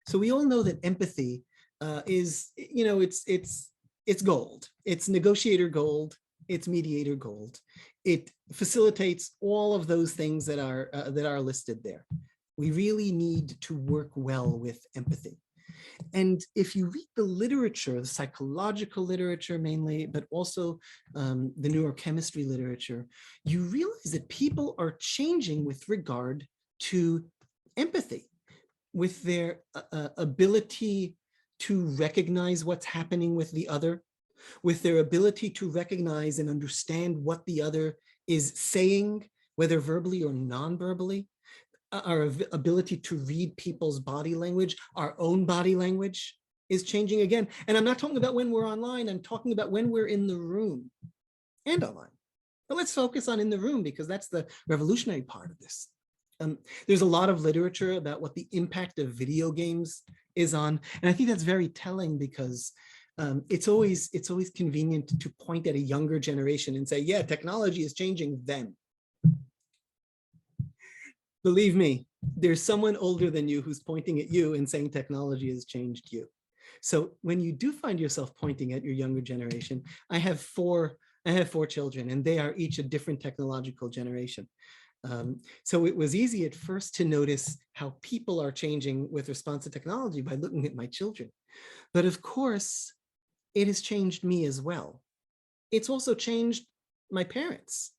So we all know that empathy is, it's gold. It's negotiator gold. It's mediator gold. It facilitates all of those things that are listed there. We really need to work well with empathy. And if you read the literature, the psychological literature mainly, but also the neurochemistry literature, you realize that people are changing with regard to empathy, with their ability to recognize what's happening with the other, with their ability to recognize and understand what the other is saying, whether verbally or non-verbally, our ability to read people's body language, our own body language is changing again. And I'm not talking about when we're online, I'm talking about when we're in the room and online. But let's focus on in the room because that's the revolutionary part of this. There's a lot of literature about what the impact of video games is on. And I think that's very telling because it's always convenient to point at a younger generation and say, yeah, technology is changing them. Believe me, there's someone older than you who's pointing at you and saying technology has changed you. So when you do find yourself pointing at your younger generation, I have four children and they are each a different technological generation. So it was easy at first to notice how people are changing with response to technology by looking at my children. But of course, it has changed me as well. It's also changed my parents.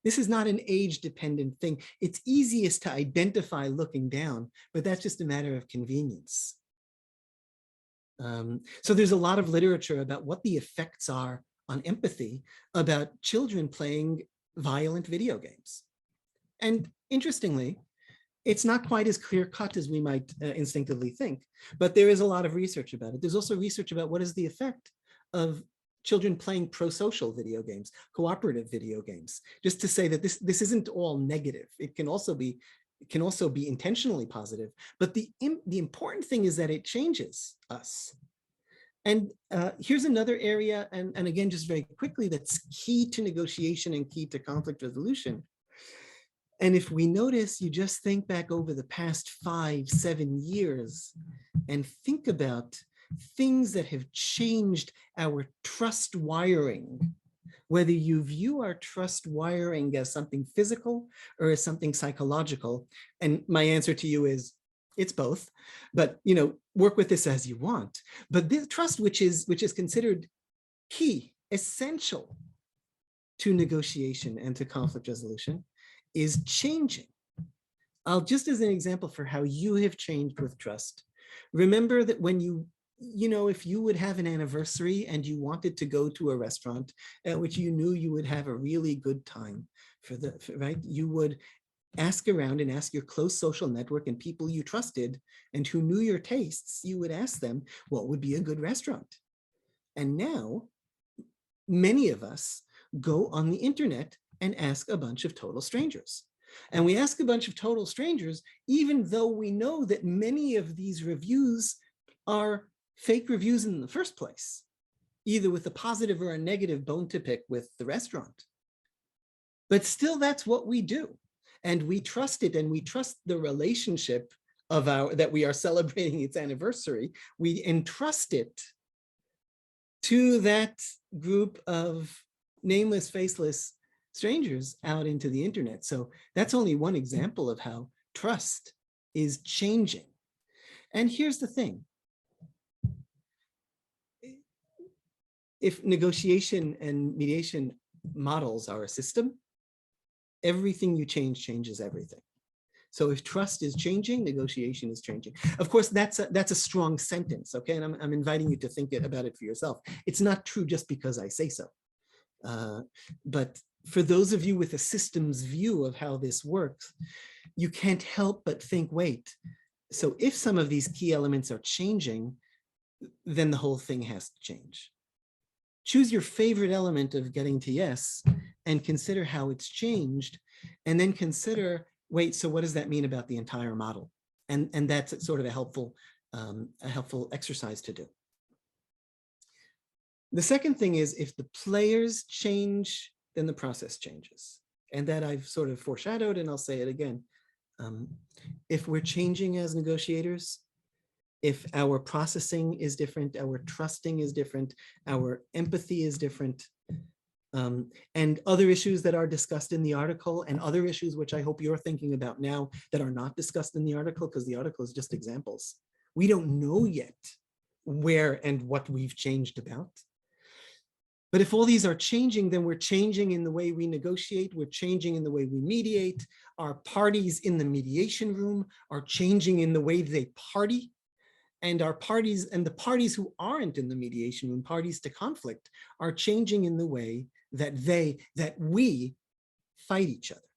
This is not an age-dependent thing. It's easiest to identify looking down, but that's just a matter of convenience. So there's a lot of literature about what the effects are on empathy about children playing violent video games. And interestingly, it's not quite as clear-cut as we might instinctively think, but there is a lot of research about it. There's also research about what is the effect of children playing pro-social video games, cooperative video games, just to say that this isn't all negative. It can also be intentionally positive, but the important thing is that it changes us. And here's another area, and again, just very quickly, that's key to negotiation and key to conflict resolution. And if we notice, you just think back over the past 5-7 years and think about things that have changed our trust wiring, whether you view our trust wiring as something physical or as something psychological. And my answer to you is, it's both, but work with this as you want. But this trust, which is considered key, essential to negotiation and to conflict resolution, is changing. I'll just as an example for how you have changed with trust. Remember that when if you would have an anniversary and you wanted to go to a restaurant at which you knew you would have a really good time right? You would ask around and ask your close social network and people you trusted and who knew your tastes, you would ask them what would be a good restaurant. And now many of us go on the internet and ask a bunch of total strangers. And we ask a bunch of total strangers, even though we know that many of these reviews are fake reviews in the first place, either with a positive or a negative bone to pick with the restaurant. But still, that's what we do. And we trust it, and we trust the relationship of that we are celebrating its anniversary. We entrust it to that group of nameless, faceless strangers out into the internet. So that's only one example of how trust is changing. And here's the thing. If negotiation and mediation models are a system, everything you change changes everything. So if trust is changing, negotiation is changing. Of course, that's a strong sentence, okay? And I'm inviting you to think about it for yourself. It's not true just because I say so. But for those of you with a systems view of how this works, you can't help but think, wait, so if some of these key elements are changing, then the whole thing has to change. Choose your favorite element of getting to yes and consider how it's changed, and then consider, wait, so what does that mean about the entire model? And that's sort of a helpful exercise to do. The second thing is, if the players change, then the process changes. And that I've sort of foreshadowed, and I'll say it again. If we're changing as negotiators, if our processing is different, our trusting is different, our empathy is different, and other issues that are discussed in the article, and other issues which I hope you're thinking about now that are not discussed in the article, because the article is just examples. We don't know yet where and what we've changed about. But if all these are changing, then we're changing in the way we negotiate, we're changing in the way we mediate. Our parties in the mediation room are changing in the way they party. And our parties, and the parties who aren't in the mediation room, parties to conflict, are changing in the way that we fight each other.